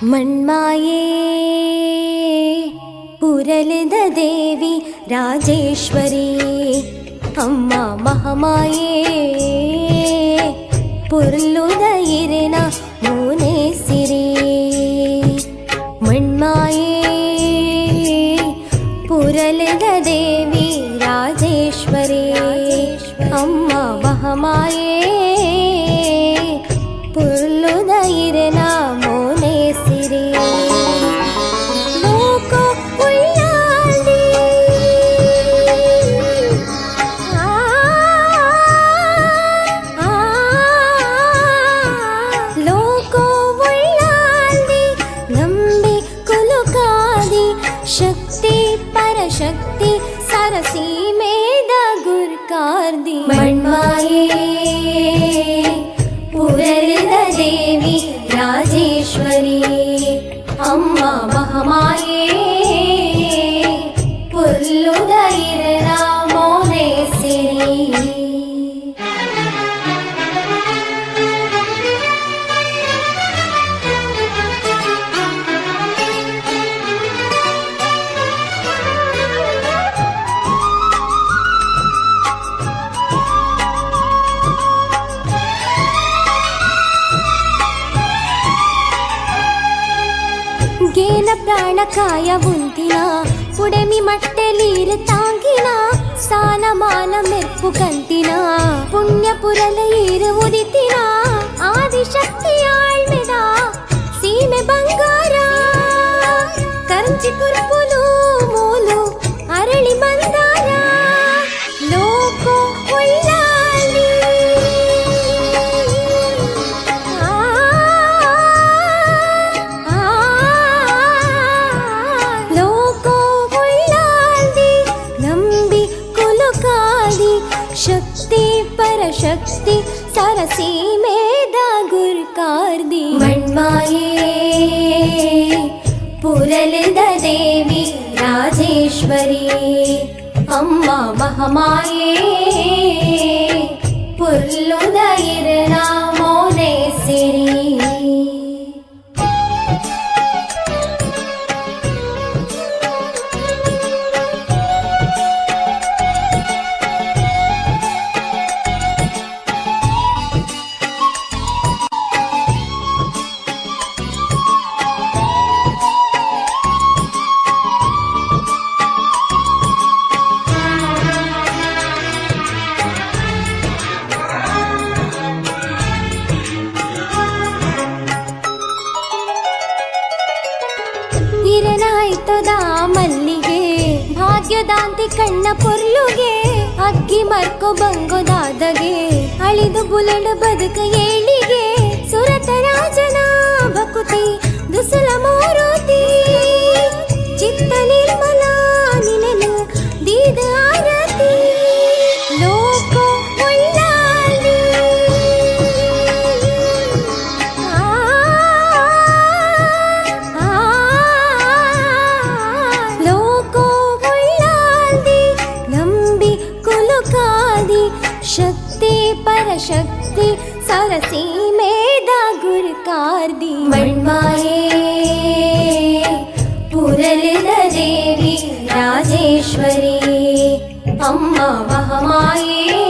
मण्माये पुरलिद देवी राजेश्वरी अम्मा महामाये पुरलुद इरेना मोने सिरी मण्माये पुरलिद देवी राजेश्वरी अम्मा महामाये पुरलुद इरेना मोने सिरी शक्ति सरसी मेद गुरकारदी मण्माये पुरलिद देवी राजेश्वरी अम्मा महामाये पुरलुद इरेना मोने सिरी गेन प्राणकाय उंतिना पुडेमि मट्टेलीर तांगिना सानमान मेर्पु कंतिना पुण्यपुरल ईर उदितिना आदिशक्ति आळ्मेद सीमे बंगार करंचि कुर्पुलु मूलु अरळि मंदार लोको उल्लाली शक्ति परशक्ति सरसी मेद गुरकारदी मण्माये पुरलिद देवी राजेश्वरी अम्मा महामाये पुरलुद इरेना मोने सिरी ಇರನಾಯ್ತದ ಮಲ್ಲಿಗೆ ಭಾಗ್ಯದಾಂತಿ ಕಣ್ಣ ಪೊರ್ಲುಗೆ ಅಗ್ಗಿ ಮರ್ಕೊ ಬಂಗೊದಾದಗೆ ಅಳಿದು ಬುಲಂಡ ಬದುಕ ಏಳಿಗೆ ಸುರತ ರಾಜನ ಭಕುತಿ ದುಸಲ ಮೋರೋತಿ ಚಿತ್ತ ನಿರ್ಮಲ ನಿನನು ದೀದ ಆರತಿ ಲೋಕೋ ಉಳ್ಳಾಲಿ शक्ति परशक्ति सरसी मेद गुरकारदी मण्माये पुरलिद देवी राजेश्वरी अम्मा महामाये